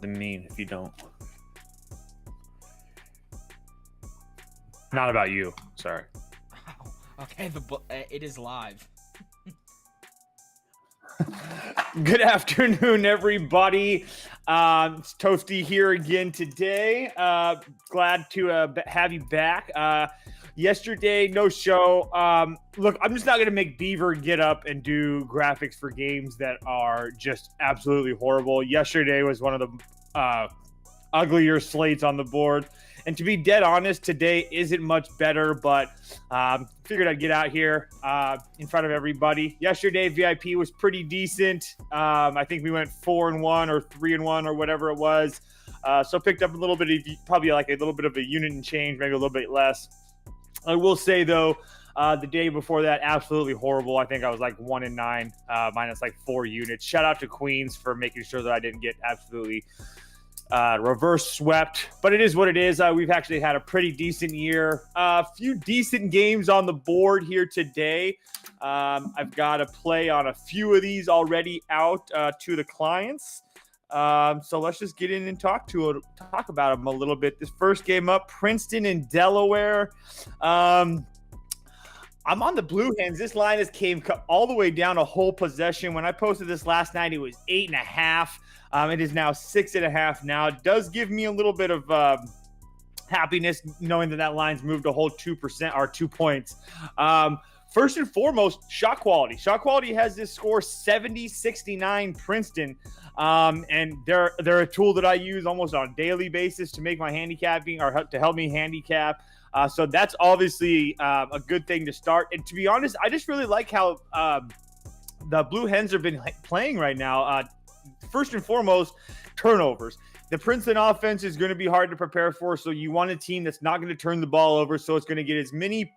something mean if you don't. Not about you. Sorry. Okay, it is live. Good afternoon, everybody. It's Toasty here again today. Glad to have you back. Yesterday, no show. Look, I'm just not going to make Beaver get up and do graphics for games that are just absolutely horrible. Yesterday was one of the uglier slates on the board. And to be dead honest, today isn't much better, but figured I'd get out here in front of everybody. Yesterday, VIP was pretty decent. I think we went 4-1 or 3-1 or whatever it was. So picked up a little bit of, probably like a little bit of a unit and change, maybe a little bit less. I will say, though, the day before that, absolutely horrible. I think I was like 1-9, minus like 4 units. Shout out to Queens for making sure that I didn't get absolutely reverse swept, but it is what it is. We've actually had a pretty decent year. A few decent games on the board here today. I've got to play on a few of these already out to the clients. So let's just get in and talk about them a little bit. This first game up, Princeton and Delaware. I'm on the Blue Hens. This line has came all the way down a whole possession. When I posted this last night, it was 8.5. It is now 6.5 now. It does give me a little bit of happiness knowing that line's moved a whole 2% or 2 points. First and foremost, shot quality. Shot quality has this score 70-69 Princeton. And they're a tool that I use almost on a daily basis to make my handicapping or to help me handicap. So that's obviously a good thing to start. And to be honest, I just really like how the Blue Hens have been playing right now. First and foremost, turnovers. The Princeton offense is going to be hard to prepare for, so you want a team that's not going to turn the ball over, so it's going to get as many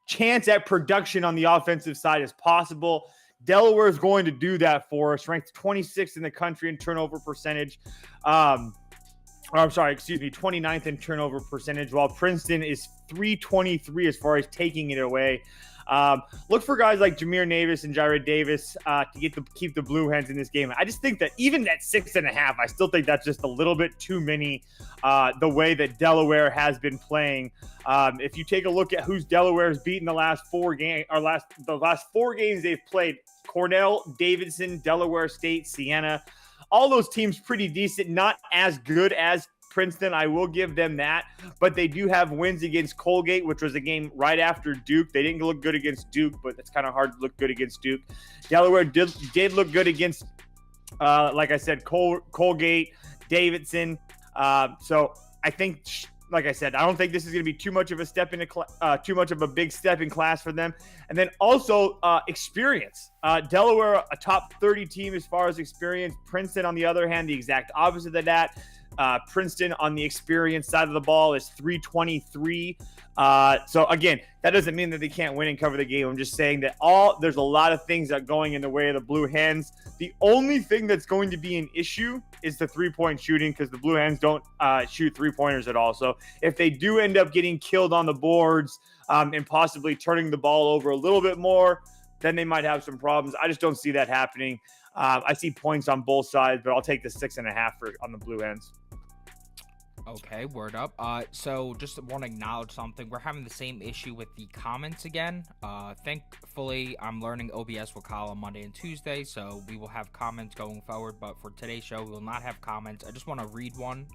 chance at production on the offensive side as possible. Delaware is going to do that for us, ranked 26th in the country in turnover percentage. 29th in turnover percentage, while Princeton is 323 as far as taking it away. Look for guys like Jameer Navis and Jared Davis to keep the Blue Hens in this game. I just think that even at 6.5, I still think that's just a little bit too many. The way that Delaware has been playing. If you take a look at who's Delaware's beaten the last 4 games, or the last 4 games they've played: Cornell, Davidson, Delaware State, Siena. All those teams pretty decent, not as good as Princeton. I will give them that, but they do have wins against Colgate, which was a game right after Duke. They didn't look good against Duke, but it's kind of hard to look good against Duke. Delaware did look good against, like I said, Colgate, Davidson. So I think, like I said, I don't think this is going to be too much of a big step in class for them. And then also experience. Delaware, a top 30 team as far as experience. Princeton, on the other hand, the exact opposite of that. Princeton on the experience side of the ball is 323. So again, that doesn't mean that they can't win and cover the game. I'm just saying that there's a lot of things that are going in the way of the Blue Hens. The only thing that's going to be an issue is the 3-point shooting, because the Blue Hens don't shoot 3-pointers at all. So if they do end up getting killed on the boards and possibly turning the ball over a little bit more, then they might have some problems. I just don't see that happening. I see points on both sides, but I'll take the 6.5 on the Blue Hens. Okay, word up. So just want to acknowledge something. We're having the same issue with the comments again. Thankfully, I'm learning OBS will call on Monday and Tuesday, so we will have comments going forward. But for today's show, we will not have comments. I just want to read one.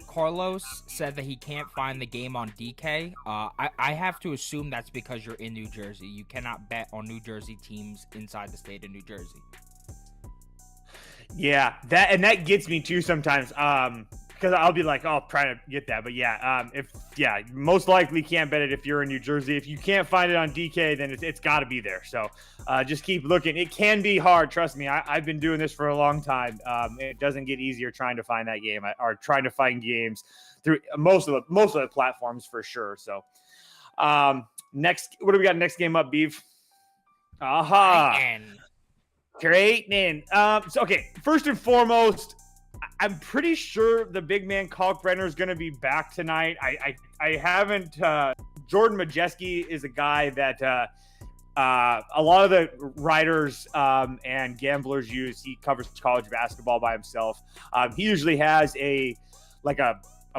Carlos said that he can't find the game on DK. I have to assume that's because you're in New Jersey. You cannot bet on New Jersey teams inside the state of New Jersey. Yeah, that gets me too sometimes. Because I'll be like, oh, trying to get that. But most likely can't bet it if you're in New Jersey. If you can't find it on DK, then it's got to be there. So just keep looking. It can be hard. Trust me. I've been doing this for a long time. It doesn't get easier trying to find that game or trying to find games through most of the platforms for sure. So next, what do we got next game up, Beef? Creighton. So, okay, first and foremost, I'm pretty sure the big man Kalkbrenner is going to be back tonight. I haven't Jordan Majeski is a guy that a lot of the writers and gamblers he covers college basketball by himself. He usually has a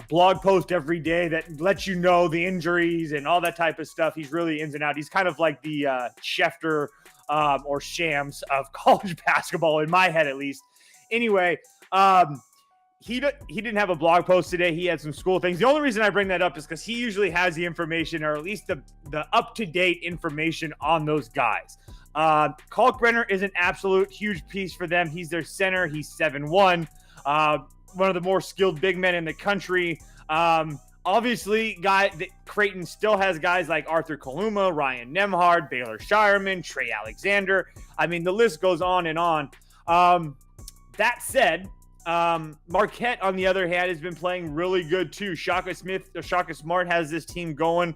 blog post every day that lets you know the injuries and all that type of stuff. He's really ins and out. He's kind of like the Schefter or Shams of college basketball, in my head at least. Anyway, he didn't have a blog post today. He had some school things. The only reason I bring that up is because he usually has the information, or at least the up-to-date information on those guys. Kalkbrenner is an absolute huge piece for them. He's their center. He's 7'1", one of the more skilled big men in the country. Obviously, Creighton still has guys like Arthur Kaluma, Ryan Nembhard, Baylor Shireman, Trey Alexander. I mean, the list goes on and on. That said, Marquette, on the other hand, has been playing really good too. Shaka Smart has this team going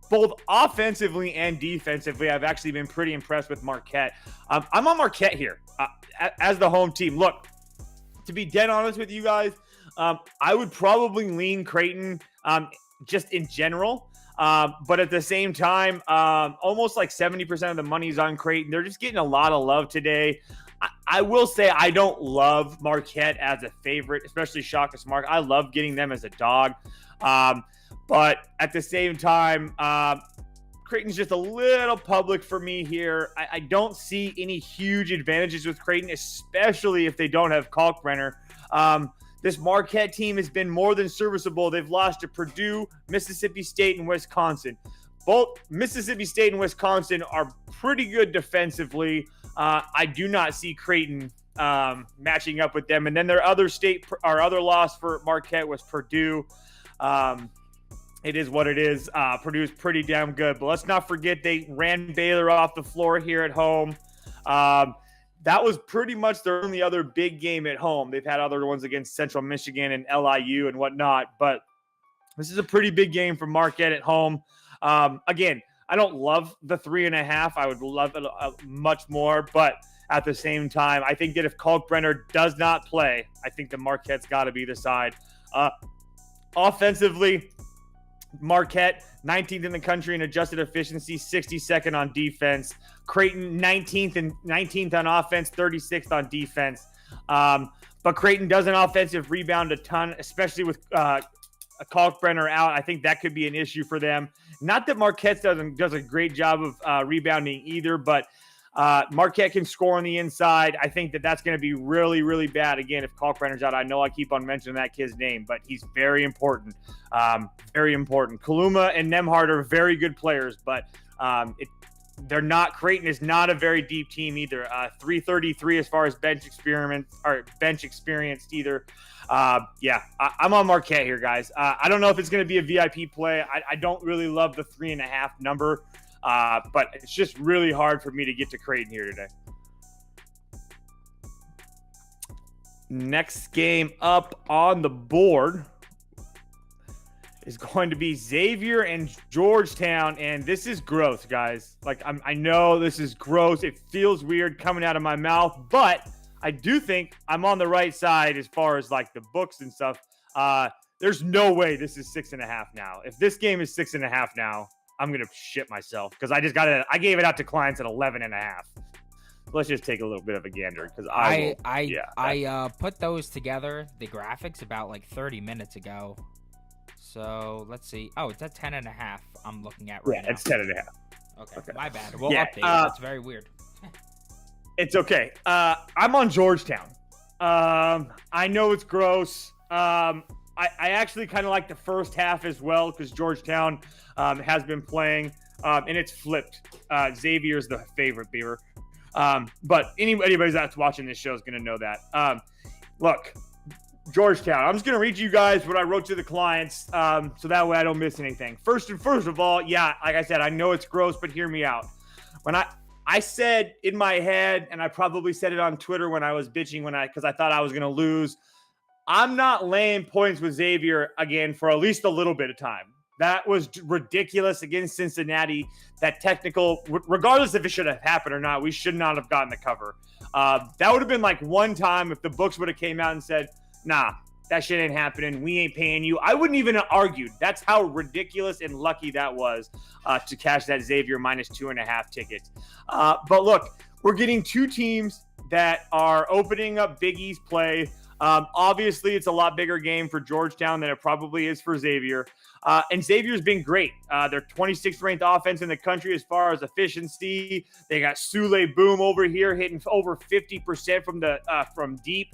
both offensively and defensively. I've actually been pretty impressed with Marquette. I'm on Marquette here as the home team. Look, to be dead honest with you guys, I would probably lean Creighton just in general. But at the same time, almost like 70% of the money's on Creighton. They're just getting a lot of love today. I will say I don't love Marquette as a favorite, especially Shaka Smart. I love getting them as a dog. But at the same time, Creighton's just a little public for me here. I don't see any huge advantages with Creighton, especially if they don't have Kalkbrenner. This Marquette team has been more than serviceable. They've lost to Purdue, Mississippi State, and Wisconsin. Both Mississippi State and Wisconsin are pretty good defensively. I do not see Creighton matching up with them. And then their other loss for Marquette was Purdue. It is what it is. Purdue's pretty damn good. But let's not forget they ran Baylor off the floor here at home. That was pretty much their only other big game at home. They've had other ones against Central Michigan and LIU and whatnot. But this is a pretty big game for Marquette at home. Again, I don't love the 3.5. I would love it much more. But at the same time, I think that if Kalkbrenner does not play, I think the Marquette's got to be the side. Offensively, Marquette, 19th in the country in adjusted efficiency, 62nd on defense. Creighton, 19th on offense, 36th on defense. But Creighton does an offensive rebound a ton, especially with Kalkbrenner out. I think that could be an issue for them. Not that Marquette does a great job of rebounding either, but Marquette can score on the inside. I think that's going to be really, really bad, again, if Kalkbrenner's out. I know I keep on mentioning that kid's name, but he's very important. Very important. Kaluma and Nembhard are very good players, but they're not. Creighton is not a very deep team either. 333 as far as bench experienced either. I'm on Marquette here, guys. I don't know if it's going to be a VIP play. I don't really love the 3.5 number. But it's just really hard for me to get to Creighton here today. Next game up on the board is going to be Xavier and Georgetown, and this is gross, guys. Like, I know this is gross. It feels weird coming out of my mouth, but I do think I'm on the right side as far as like the books and stuff. There's no way this is 6.5 now. If this game is 6.5 now, I'm going to shit myself because I gave it out to clients at 11.5. Let's just take a little bit of a gander because I put those together, the graphics, about like 30 minutes ago. So let's see. Oh, it's at 10.5. I'm looking at right now. Yeah, it's 10.5. Okay, my bad. We'll update it. That's very weird. It's okay. I'm on Georgetown. I know it's gross. I actually kind of like the first half as well because Georgetown has been playing, and it's flipped. Xavier's the favorite, Beaver. But anybody that's watching this show is going to know that. Look, Georgetown. I'm just going to read you guys what I wrote to the clients so that way I don't miss anything. First of all, yeah, like I said, I know it's gross, but hear me out. When I said in my head, and I probably said it on Twitter when I was bitching because I thought I was going to lose, I'm not laying points with Xavier again for at least a little bit of time. That was ridiculous against Cincinnati. That technical, regardless if it should have happened or not, we should not have gotten the cover. That would have been like one time if the books would have came out and said, nah, that shit ain't happening. We ain't paying you. I wouldn't even have argued. That's how ridiculous and lucky that was to cash that Xavier -2.5 tickets. But look, we're getting two teams that are opening up Big East play. Obviously, it's a lot bigger game for Georgetown than it probably is for Xavier. And Xavier's been great. They're 26th ranked offense in the country as far as efficiency. They got Sule Boom over here hitting over 50% from deep.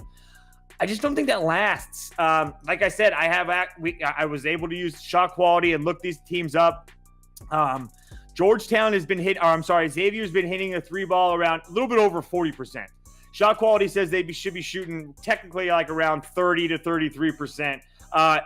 I just don't think that lasts. Like I said, I was able to use shot quality and look these teams up. Xavier's been hitting the three ball around a little bit over 40%. Shot quality says they should be shooting technically like around 30 to 33%.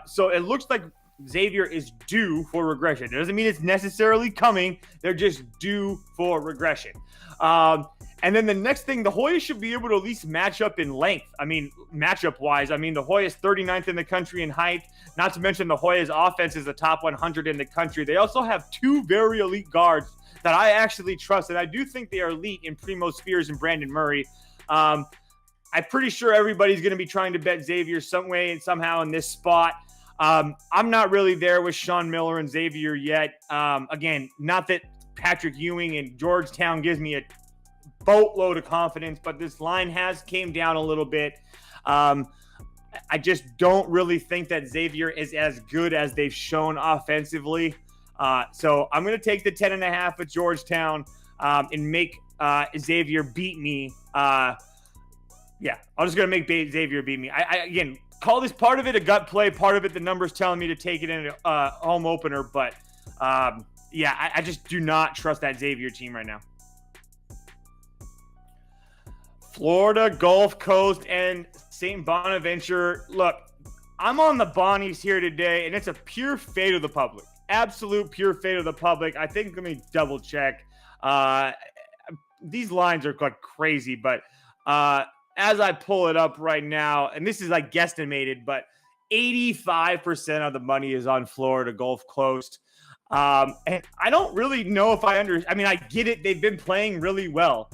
So it looks like Xavier is due for regression. It doesn't mean it's necessarily coming. They're just due for regression. And then the next thing, the Hoyas should be able to at least match up in length. I mean, matchup-wise, the Hoyas 39th in the country in height. Not to mention the Hoyas offense is the top 100 in the country. They also have two very elite guards that I actually trust, and I do think they are elite in Primo Spears and Brandon Murray. I'm pretty sure everybody's going to be trying to bet Xavier some way and somehow in this spot. I'm not really there with Sean Miller and Xavier yet. Again, not that Patrick Ewing and Georgetown gives me a boatload of confidence, but this line has came down a little bit. I just don't really think that Xavier is as good as they've shown offensively. So I'm going to take the 10.5 with Georgetown and make Xavier beat me. I'm just going to make Xavier beat me. I again, call this part of it a gut play, part of it the numbers telling me to take it in a home opener. But, I just do not trust that Xavier team right now. Florida, Gulf Coast, and St. Bonaventure. Look, I'm on the Bonnies here today, and it's a pure fate of the public. Absolute pure fate of the public. I think, let me double check. These lines are like crazy, but as I pull it up right now, and this is like guesstimated, but 85% of the money is on Florida, Gulf Coast. And I don't really know if I get it. They've been playing really well.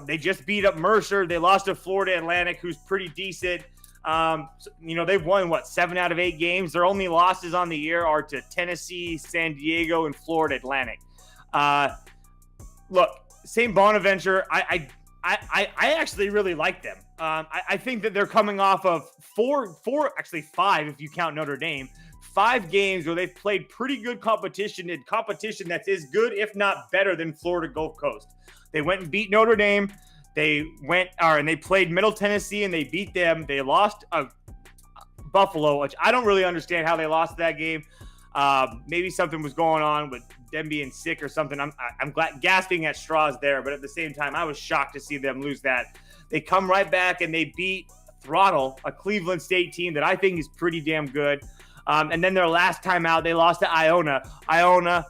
They just beat up Mercer. They lost to Florida Atlantic, who's pretty decent. They've won, 7 out of 8 games. Their only losses on the year are to Tennessee, San Diego, and Florida Atlantic. Look, St. Bonaventure, I actually really like them. I think that they're coming off of actually 5 if you count Notre Dame. 5 games where they've played pretty good competition that's as good, if not better, than Florida Gulf Coast. They went and beat Notre Dame. And they played Middle Tennessee and they beat them. They lost Buffalo, which I don't really understand how they lost that game. Maybe something was going on with them being sick or something. I'm gasping at straws there, but at the same time, I was shocked to see them lose that. They come right back and they beat Throttle, a Cleveland State team that I think is pretty damn good. And then their last time out, they lost to Iona. Iona,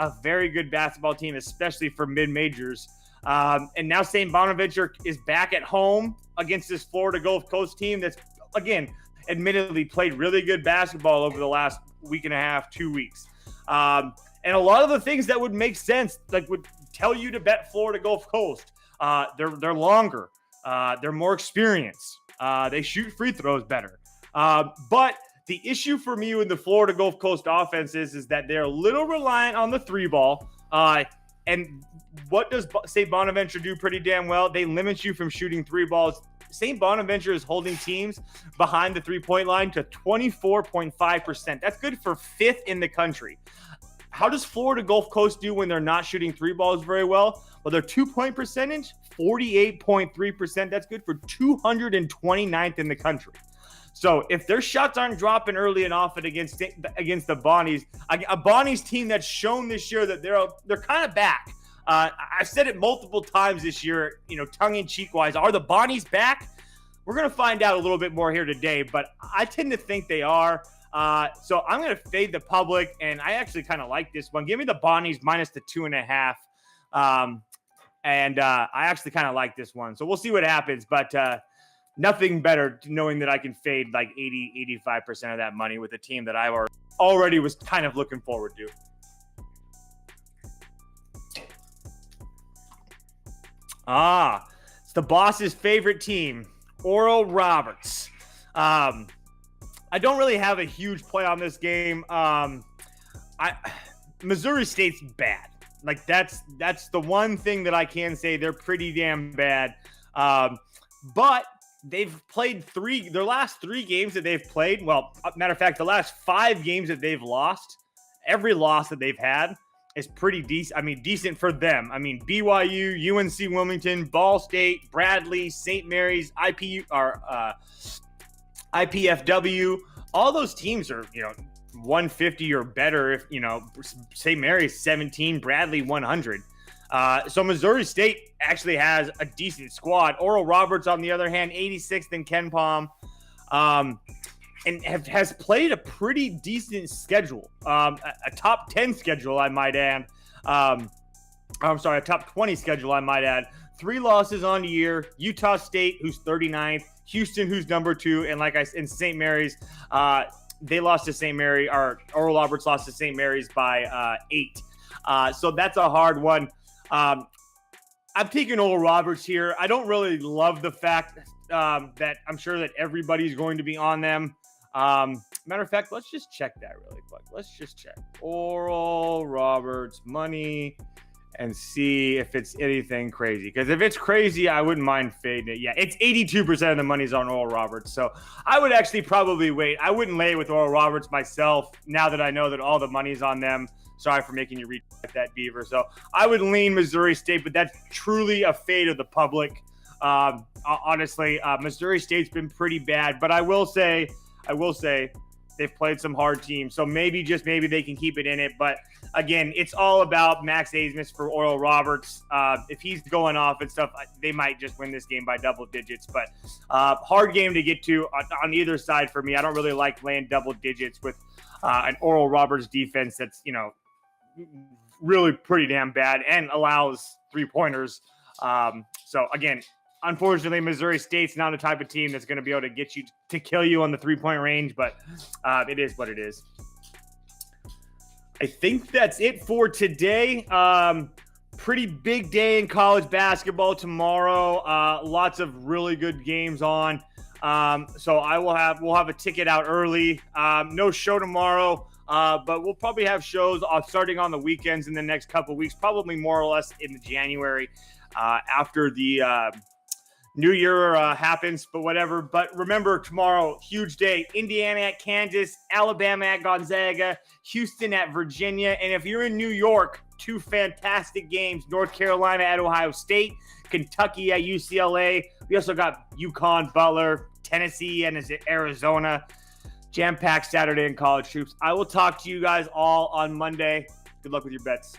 a very good basketball team, especially for mid-majors. And now St. Bonaventure is back at home against this Florida Gulf Coast team that's, again, admittedly played really good basketball over the last week and a half, 2 weeks. And a lot of the things that would make sense, like would tell you to bet Florida Gulf Coast. They're longer. They're more experienced. They shoot free throws better. But the issue for me with the Florida Gulf Coast offense is that they're a little reliant on the 3-ball. And what does St. Bonaventure do pretty damn well? They limit you from shooting 3 balls. St. Bonaventure is holding teams behind the 3-point line to 24.5%. That's good for 5th in the country. How does Florida Gulf Coast do when they're not shooting 3 balls very well? Well, their 2-point percentage, 48.3%. That's good for 229th in the country. So if their shots aren't dropping early and often against the Bonnies, a Bonnies team that's shown this year that they're kind of back. I've said it multiple times this year, tongue-in-cheek wise. Are the Bonnies back? We're going to find out a little bit more here today, but I tend to think they are. So I'm going to fade the public, and I actually kind of like this one. Give me the Bonnies minus the 2.5. I actually kind of like this one. So we'll see what happens, but nothing better knowing that I can fade like 85% of that money with a team that I already was kind of looking forward to. It's the boss's favorite team, Oral Roberts. I don't really have a huge play on this game. Missouri State's bad. Like that's the one thing that I can say. They're pretty damn bad. But they've played their last 3 games that they've played. Well, matter of fact, the last 5 games that they've lost, every loss that they've had is pretty decent. I mean, decent for them. I mean, BYU, UNC Wilmington, Ball State, Bradley, St. Mary's, IPFW, all those teams are, 150 or better. If, St. Mary's 17, Bradley 100. So Missouri State actually has a decent squad. Oral Roberts, on the other hand, 86th in Ken Palm, and has played a pretty decent schedule, a top 10 schedule, I might add. I'm sorry, a top 20 schedule, I might add. 3 losses on the year. Utah State, who's 39th. Houston, who's number 2, and like I said, in St. Mary's, they lost to St. Mary, or Oral Roberts lost to St. Mary's by 8. So that's a hard one. I'm taking Oral Roberts here. I don't really love the fact that I'm sure that everybody's going to be on them. Matter of fact, let's just check that really quick. Let's just check Oral Roberts money and see if it's anything crazy. Because if it's crazy, I wouldn't mind fading it. Yeah, it's 82% of the money's on Oral Roberts. So I would actually probably wait. I wouldn't lay with Oral Roberts myself now that I know that all the money's on them. Sorry for making you read that, Beaver. So I would lean Missouri State, but that's truly a fade of the public. Honestly, Missouri State's been pretty bad, but I will say they've played some hard teams. So maybe, just maybe, they can keep it in it. But again, it's all about Max Abmas for Oral Roberts. If he's going off and stuff, they might just win this game by double digits. But hard game to get to on either side for me. I don't really like laying double digits with an Oral Roberts defense that's, really pretty damn bad and allows 3-pointers. So again, unfortunately, Missouri State's not the type of team that's going to be able to get you to kill you on the 3-point range, but it is what it is. I think that's it for today. Pretty big day in college basketball tomorrow. Lots of really good games on. So we'll have a ticket out early. No show tomorrow. But we'll probably have shows starting on the weekends in the next couple of weeks, probably more or less in January after the New Year happens, but whatever. But remember, tomorrow, huge day. Indiana at Kansas, Alabama at Gonzaga, Houston at Virginia. And if you're in New York, 2 fantastic games. North Carolina at Ohio State, Kentucky at UCLA. We also got UConn, Butler, Tennessee, and Arizona. Jam-packed Saturday in college hoops. I will talk to you guys all on Monday. Good luck with your bets.